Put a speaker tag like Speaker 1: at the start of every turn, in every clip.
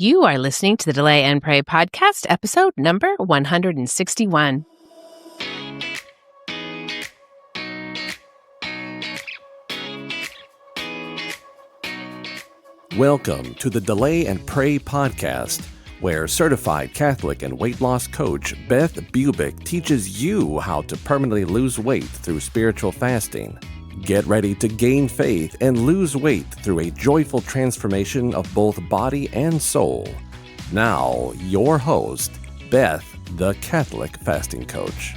Speaker 1: You are listening to the Delay and Pray podcast, episode number 161.
Speaker 2: Welcome to the Delay and Pray podcast, where certified Catholic and weight loss coach Beth teaches you how to permanently lose weight through spiritual fasting. Get ready to gain faith and lose weight through a joyful transformation of both body and soul. Now, your host, Beth, the Catholic fasting coach.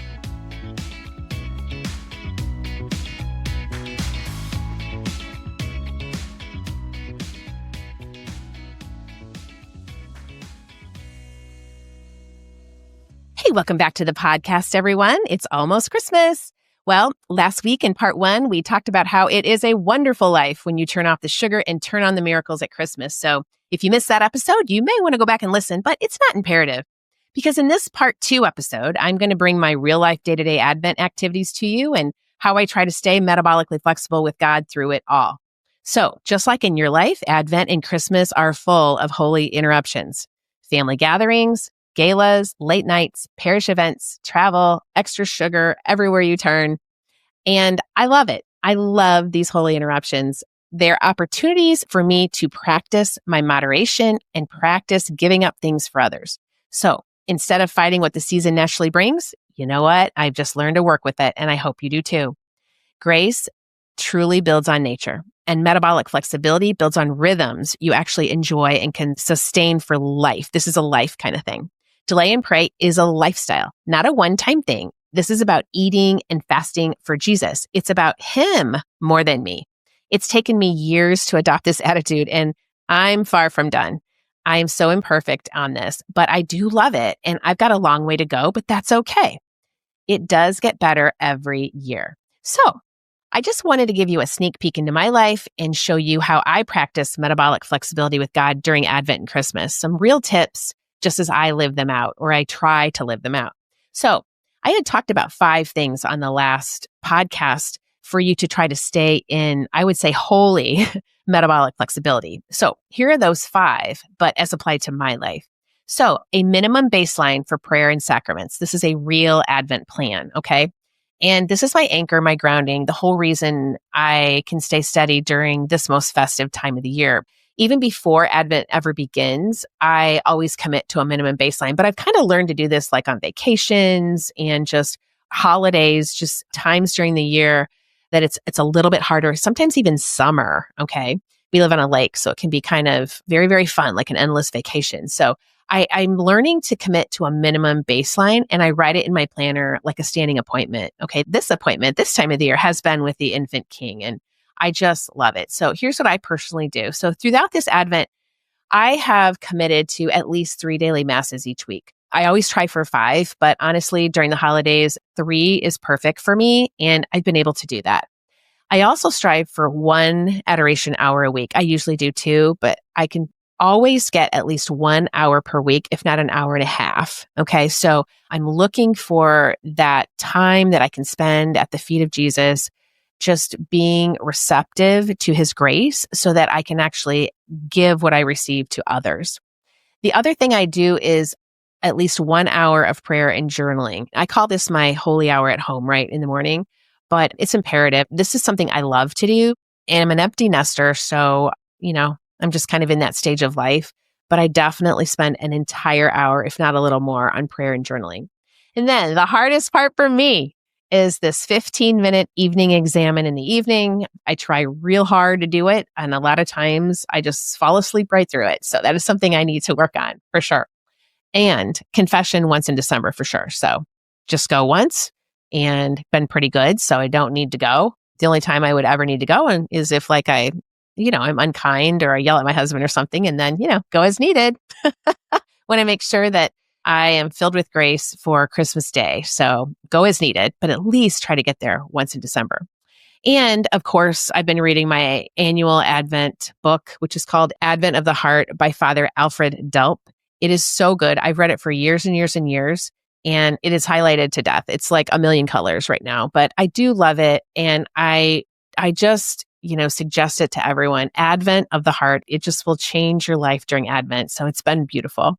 Speaker 1: Hey, welcome back to the podcast, everyone. It's almost Christmas. Well, last week in part one, we talked about how it is a wonderful life when you turn off the sugar and turn on the miracles at Christmas. So if you missed that episode, you may want to go back and listen, but it's not imperative. Because in this part two episode, I'm going to bring my real life day-to-day Advent activities to you and how I try to stay metabolically flexible with God through it all. So just like in your life, Advent and Christmas are full of holy interruptions. Family gatherings, galas, late nights, parish events, travel, extra sugar everywhere you turn. And I love it. I love these holy interruptions. They're opportunities for me to practice my moderation and practice giving up things for others. So instead of fighting what the season naturally brings, you know what? I've just learned to work with it, and I hope you do too. Grace truly builds on nature, and metabolic flexibility builds on rhythms you actually enjoy and can sustain for life. This is a life kind of thing. Delay and Pray is a lifestyle, not a one-time thing. This is about eating and fasting for Jesus. It's about Him more than me. It's taken me years to adopt this attitude, and I'm far from done. I am so imperfect on this, but I do love it, and I've got a long way to go, but that's okay. It does get better every year. So I just wanted to give you a sneak peek into my life and show you how I practice metabolic flexibility with God during Advent and Christmas. Some real tips just as I live them out, or I try to live them out. So I had talked about 5 things on the last podcast for you to try to stay in, I would say, holy metabolic flexibility. So here are those 5, but as applied to my life. So a minimum baseline for prayer and sacraments. This is a real Advent plan, okay? And this is my anchor, my grounding, the whole reason I can stay steady during this most festive time of the year. Even before Advent ever begins, I always commit to a minimum baseline, but I've kind of learned to do this like on vacations and just holidays, just times during the year that it's a little bit harder, sometimes even summer, okay? We live on a lake, so it can be kind of very, very fun, like an endless vacation. So I'm learning to commit to a minimum baseline, and I write it in my planner like a standing appointment. Okay, this appointment, this time of the year, has been with the infant king, and I just love it. So here's what I personally do. So throughout this Advent, I have committed to at least 3 daily masses each week. I always try for 5, but honestly, during the holidays, 3 is perfect for me, and I've been able to do that. I also strive for 1 adoration hour a week. I usually do 2, but I can always get at least 1 hour per week, if not an hour and a half. Okay, so I'm looking for that time that I can spend at the feet of Jesus, just being receptive to His grace so that I can actually give what I receive to others. The other thing I do is at least 1 hour of prayer and journaling. I call this my holy hour at home, right, in the morning, but it's imperative. This is something I love to do, and I'm an empty nester, so, I'm just kind of in that stage of life, but I definitely spend an entire hour, if not a little more, on prayer and journaling. And then the hardest part for me is this 15-minute evening examen in the evening. I try real hard to do it, and a lot of times I just fall asleep right through it. So that is something I need to work on for sure. And confession once in December for sure. So just go once and been pretty good, so I don't need to go. The only time I would ever need to go is if like I'm unkind or I yell at my husband or something, and then, go as needed. Want to make sure that I am filled with grace for Christmas Day. So go as needed, but at least try to get there once in December. And of course, I've been reading my annual Advent book, which is called Advent of the Heart by Father Alfred Delp. It is so good. I've read it for years and years and years, and it is highlighted to death. It's like a million colors right now, but I do love it. And I just suggest it to everyone. Advent of the heart, it just will change your life during Advent. So it's been beautiful.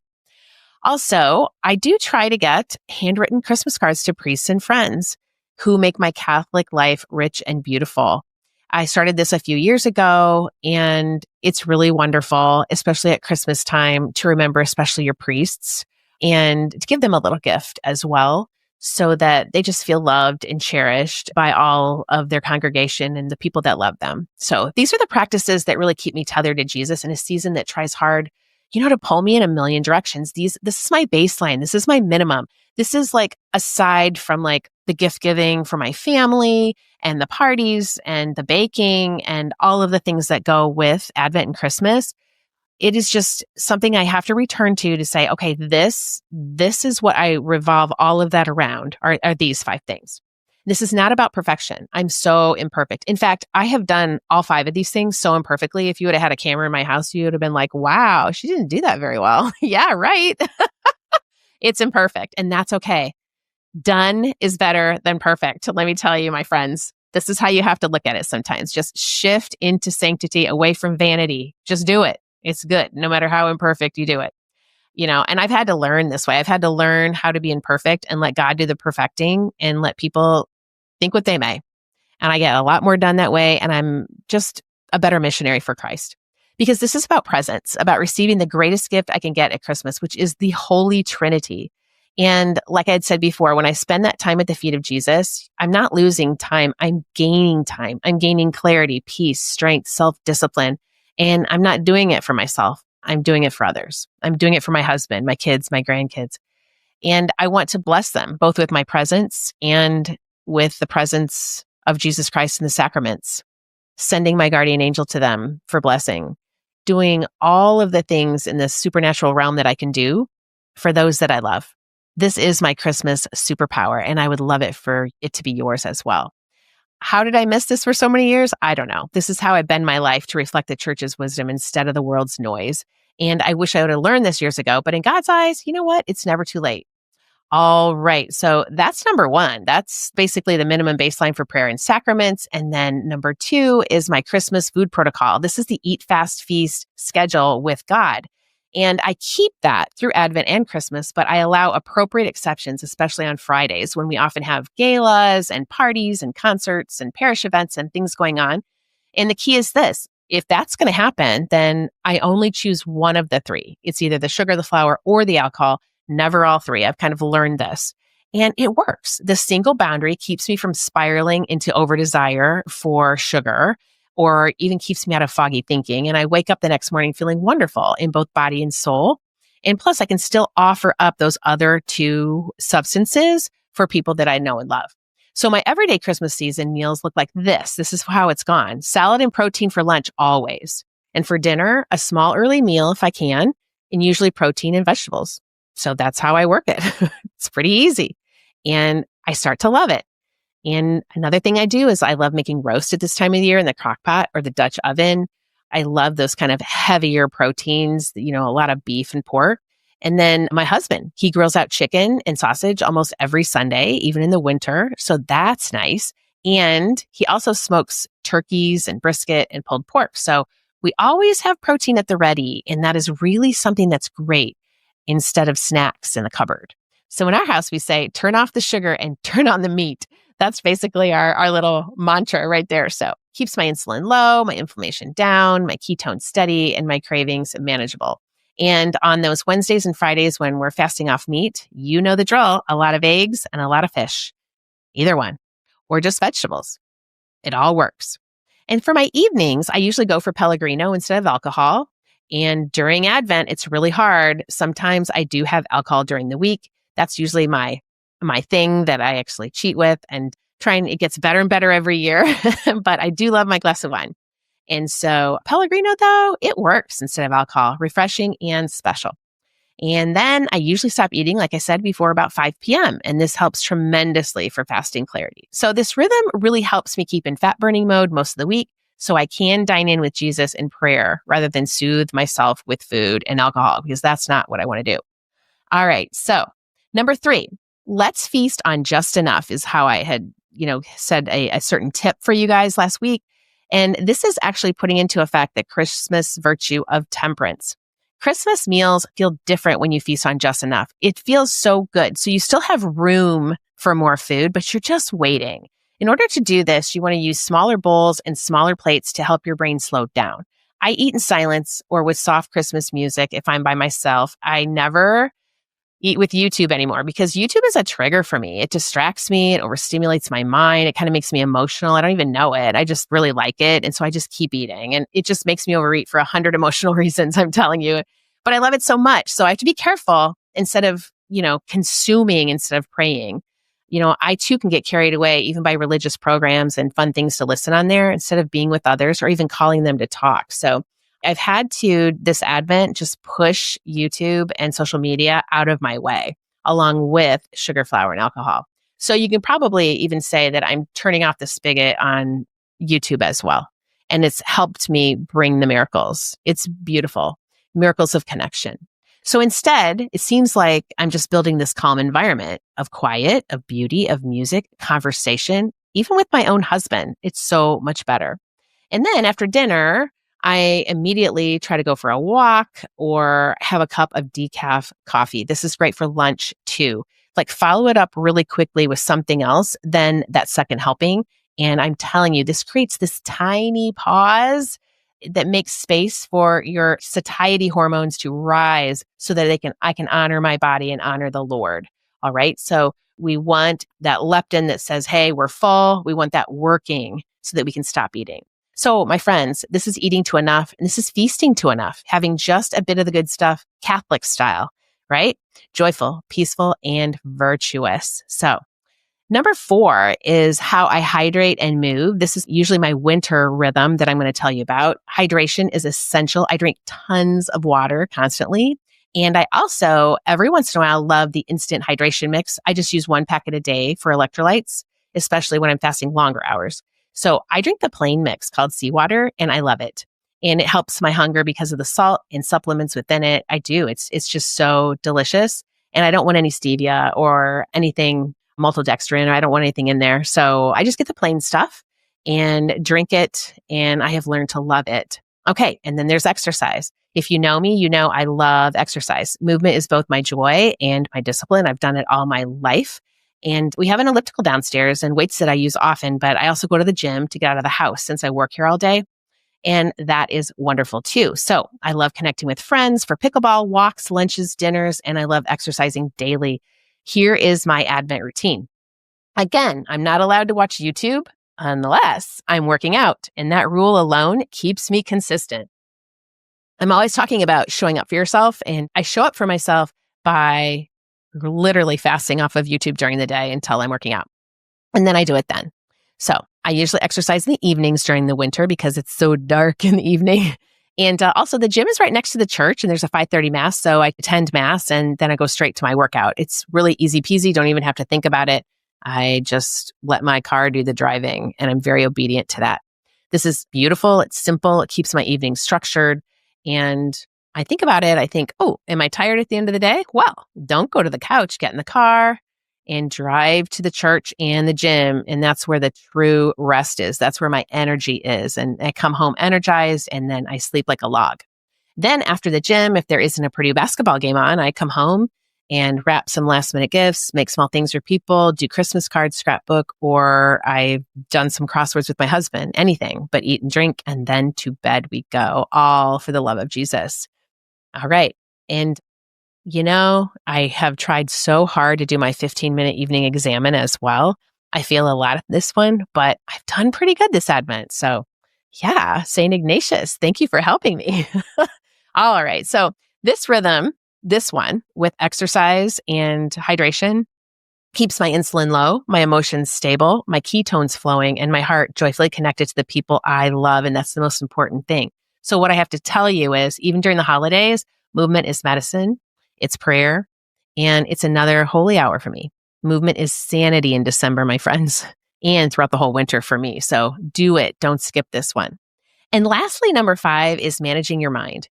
Speaker 1: Also, I do try to get handwritten Christmas cards to priests and friends who make my Catholic life rich and beautiful. I started this a few years ago, and it's really wonderful, especially at Christmas time, to remember especially your priests and to give them a little gift as well, so that they just feel loved and cherished by all of their congregation and the people that love them. So these are the practices that really keep me tethered to Jesus in a season that tries hard, to pull me in a million directions. This is my baseline. This is my minimum. This is like aside from like the gift giving for my family and the parties and the baking and all of the things that go with Advent and Christmas. It is just something I have to return to say, okay, this is what I revolve all of that around are these 5 things. This is not about perfection. I'm so imperfect. In fact, I have done all 5 of these things so imperfectly. If you would have had a camera in my house, you would have been like, wow, she didn't do that very well. Yeah, right. It's imperfect, and that's okay. Done is better than perfect. Let me tell you, my friends, this is how you have to look at it sometimes. Just shift into sanctity, away from vanity. Just do it. It's good, no matter how imperfect you do it. And I've had to learn this way. I've had to learn how to be imperfect and let God do the perfecting and let people think what they may. And I get a lot more done that way. And I'm just a better missionary for Christ, because this is about presents, about receiving the greatest gift I can get at Christmas, which is the Holy Trinity. And like I had said before, when I spend that time at the feet of Jesus, I'm not losing time. I'm gaining time. I'm gaining clarity, peace, strength, self-discipline. And I'm not doing it for myself. I'm doing it for others. I'm doing it for my husband, my kids, my grandkids. And I want to bless them both with my presence and with the presence of Jesus Christ in the sacraments, sending my guardian angel to them for blessing, doing all of the things in this supernatural realm that I can do for those that I love. This is my Christmas superpower, and I would love it for it to be yours as well. How did I miss this for so many years? I don't know. This is how I bend my life to reflect the church's wisdom instead of the world's noise. And I wish I would have learned this years ago, but in God's eyes, you know what? It's never too late. All right. So that's number 1. That's basically the minimum baseline for prayer and sacraments. And then number 2 is my Christmas food protocol. This is the eat, fast, feast schedule with God. And I keep that through Advent and Christmas, but I allow appropriate exceptions, especially on Fridays when we often have galas and parties and concerts and parish events and things going on. And the key is this: if that's going to happen, then I only choose one of the 3. It's either the sugar, the flour, or the alcohol, never all 3. I've kind of learned this. And it works. The single boundary keeps me from spiraling into over desire for sugar, or even keeps me out of foggy thinking. And I wake up the next morning feeling wonderful in both body and soul. And plus, I can still offer up those other 2 substances for people that I know and love. So my everyday Christmas season meals look like this. This is how it's gone. Salad and protein for lunch always. And for dinner, a small early meal if I can, and usually protein and vegetables. So that's how I work it. It's pretty easy. And I start to love it. And another thing I do is I love making roast at this time of the year in the crock pot or the Dutch oven. I love those kind of heavier proteins, a lot of beef and pork. And then my husband, he grills out chicken and sausage almost every Sunday, even in the winter. So that's nice. And he also smokes turkeys and brisket and pulled pork. So we always have protein at the ready. And that is really something that's great instead of snacks in the cupboard. So in our house, we say, turn off the sugar and turn on the meat. That's basically our little mantra right there. So keeps my insulin low, my inflammation down, my ketones steady, and my cravings manageable. And on those Wednesdays and Fridays when we're fasting off meat, you know the drill: a lot of eggs and a lot of fish, either one, or just vegetables. It all works. And for my evenings, I usually go for Pellegrino instead of alcohol. And during Advent, it's really hard. Sometimes I do have alcohol during the week. That's usually my thing that I actually cheat with, and it gets better and better every year. But I do love my glass of wine. And so Pellegrino, though, it works instead of alcohol, refreshing and special. And then I usually stop eating, like I said before, about 5 p.m. And this helps tremendously for fasting clarity. So this rhythm really helps me keep in fat burning mode most of the week, so I can dine in with Jesus in prayer rather than soothe myself with food and alcohol, because that's not what I want to do. All right. So number 3, let's feast on just enough is how I had, said a certain tip for you guys last week. And this is actually putting into effect the Christmas virtue of temperance. Christmas meals feel different when you feast on just enough. It feels so good. So you still have room for more food, but you're just waiting. In order to do this, you want to use smaller bowls and smaller plates to help your brain slow down. I eat in silence or with soft Christmas music if I'm by myself. I never eat with YouTube anymore because YouTube is a trigger for me. It distracts me. It overstimulates my mind. It kind of makes me emotional. I don't even know it. I just really like it. And so I just keep eating and it just makes me overeat for 100 emotional reasons, I'm telling you. But I love it so much. So I have to be careful instead of, consuming instead of praying. I too can get carried away even by religious programs and fun things to listen on there instead of being with others or even calling them to talk. So I've had to, this Advent, just push YouTube and social media out of my way, along with sugar, flour, and alcohol. So you can probably even say that I'm turning off the spigot on YouTube as well. And it's helped me bring the miracles. It's beautiful. Miracles of connection. So instead, it seems like I'm just building this calm environment of quiet, of beauty, of music, conversation, even with my own husband. It's so much better. And then after dinner, I immediately try to go for a walk or have a cup of decaf coffee. This is great for lunch too. Like follow it up really quickly with something else, then that second helping. And I'm telling you, this creates this tiny pause that makes space for your satiety hormones to rise so that I can honor my body and honor the Lord. All right. So we want that leptin that says, hey, we're full. We want that working so that we can stop eating. So my friends, this is eating to enough and this is feasting to enough, having just a bit of the good stuff, Catholic style, right? Joyful, peaceful, and virtuous. So number 4 is how I hydrate and move. This is usually my winter rhythm that I'm going to tell you about. Hydration is essential. I drink tons of water constantly. And I also, every once in a while, love the instant hydration mix. I just use 1 packet a day for electrolytes, especially when I'm fasting longer hours. So I drink the plain mix called seawater and I love it. And it helps my hunger because of the salt and supplements within it. I do. It's just so delicious. And I don't want any stevia or anything maltodextrin, or I don't want anything in there. So I just get the plain stuff and drink it. And I have learned to love it. Okay. And then there's exercise. If you know me, you know I love exercise. Movement is both my joy and my discipline. I've done it all my life. And we have an elliptical downstairs and weights that I use often, but I also go to the gym to get out of the house since I work here all day. And that is wonderful too. So I love connecting with friends for pickleball, walks, lunches, dinners, and I love exercising daily. Here is my Advent routine. Again, I'm not allowed to watch YouTube unless I'm working out, and that rule alone keeps me consistent. I'm always talking about showing up for yourself, and I show up for myself by literally fasting off of YouTube during the day until I'm working out. And then I do it then. So I usually exercise in the evenings during the winter because it's so dark in the evening. And also the gym is right next to the church and there's a 5:30 mass. So I attend mass and then I go straight to my workout. It's really easy peasy. Don't even have to think about it. I just let my car do the driving and I'm very obedient to that. This is beautiful. It's simple. It keeps my evening structured. And I think about it. I think, oh, am I tired at the end of the day? Well, don't go to the couch, get in the car and drive to the church and the gym. And that's where the true rest is. That's where my energy is. And I come home energized and then I sleep like a log. Then after the gym, if there isn't a Purdue basketball game on, I come home and wrap some last minute gifts, make small things for people, do Christmas cards, scrapbook, or I've done some crosswords with my husband, anything but eat and drink. And then to bed we go, all for the love of Jesus. All right. And I have tried so hard to do my 15-minute evening examine as well. I feel a lot of this one, but I've done pretty good this Advent. So yeah, St. Ignatius, thank you for helping me. All right. So this rhythm, this one with exercise and hydration keeps my insulin low, my emotions stable, my ketones flowing, and my heart joyfully connected to the people I love. And that's the most important thing. So what I have to tell you is even during the holidays, movement is medicine. It's prayer, and it's another holy hour for me. Movement is sanity in December, my friends, and throughout the whole winter for me. So do it. Don't skip this one. And lastly, number 5 is managing your mind.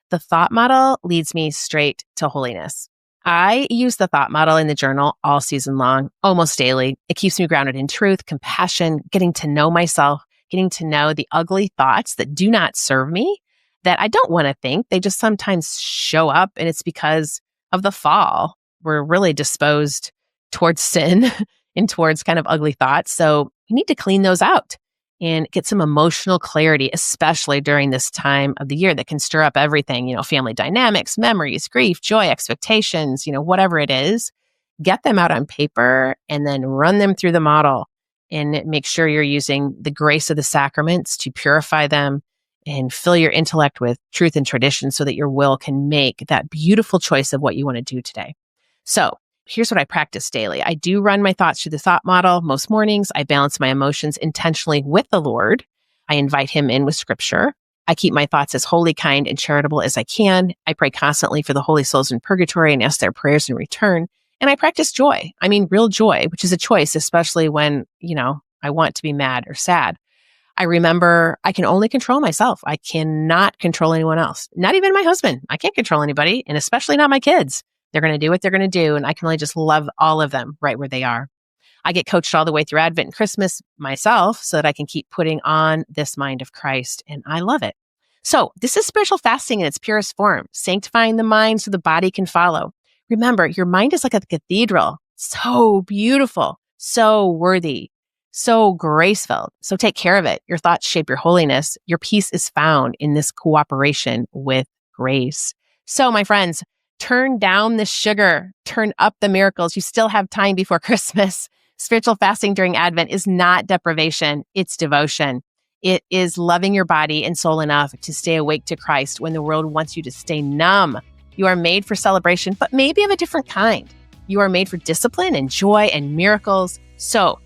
Speaker 1: The thought model leads me straight to holiness. I use the thought model in the journal all season long, almost daily. It keeps me grounded in truth, compassion, getting to know myself, getting to know the ugly thoughts that do not serve me, that I don't want to think. They just sometimes show up, and it's because of the fall. We're really disposed towards sin and towards kind of ugly thoughts. So we need to clean those out and get some emotional clarity, especially during this time of the year that can stir up everything, family dynamics, memories, grief, joy, expectations, whatever it is. Get them out on paper and then run them through the model and make sure you're using the grace of the sacraments to purify them and fill your intellect with truth and tradition so that your will can make that beautiful choice of what you want to do today. So here's what I practice daily. I do run my thoughts through the thought model most mornings. I balance my emotions intentionally with the Lord. I invite him in with scripture. I keep my thoughts as holy, kind, and charitable as I can. I pray constantly for the holy souls in purgatory and ask their prayers in return. And I practice joy. I mean, real joy, which is a choice, especially when, I want to be mad or sad. I remember I can only control myself. I cannot control anyone else, not even my husband. I can't control anybody, and especially not my kids. They're going to do what they're going to do, and I can only just love all of them right where they are. I get coached all the way through Advent and Christmas myself so that I can keep putting on this mind of Christ, and I love it. So this is spiritual fasting in its purest form, sanctifying the mind so the body can follow. Remember, your mind is like a cathedral, so beautiful, so worthy, so grace-filled. So take care of it. Your thoughts shape your holiness. Your peace is found in this cooperation with grace. So my friends, turn down the sugar, turn up the miracles. You still have time before Christmas. Spiritual fasting during Advent is not deprivation, it's devotion. It is loving your body and soul enough to stay awake to Christ when the world wants you to stay numb. You are made for celebration, but maybe of a different kind. You are made for discipline and joy and miracles. So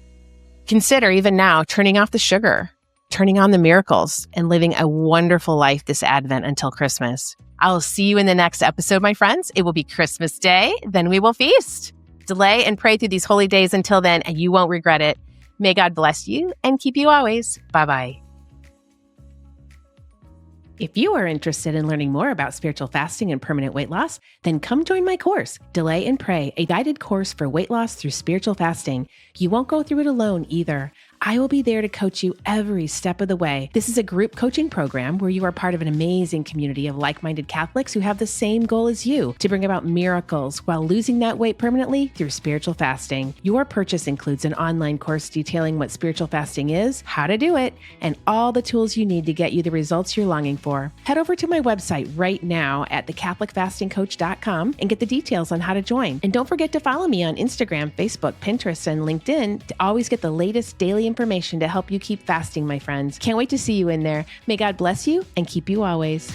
Speaker 1: consider even now turning off the sugar, turning on the miracles, and living a wonderful life this Advent until Christmas. I'll see you in the next episode, my friends. It will be Christmas Day. Then we will feast. Delay and pray through these holy days until then, and you won't regret it. May God bless you and keep you always. Bye-bye. If you are interested in learning more about spiritual fasting and permanent weight loss, then come join my course, Delay and Pray, a guided course for weight loss through spiritual fasting. You won't go through it alone either. I will be there to coach you every step of the way. This is a group coaching program where you are part of an amazing community of like-minded Catholics who have the same goal as you, to bring about miracles while losing that weight permanently through spiritual fasting. Your purchase includes an online course detailing what spiritual fasting is, how to do it, and all the tools you need to get you the results you're longing for. Head over to my website right now at thecatholicfastingcoach.com and get the details on how to join. And don't forget to follow me on Instagram, Facebook, Pinterest, and LinkedIn to always get the latest daily information to help you keep fasting, my friends. Can't wait to see you in there. May God bless you and keep you always.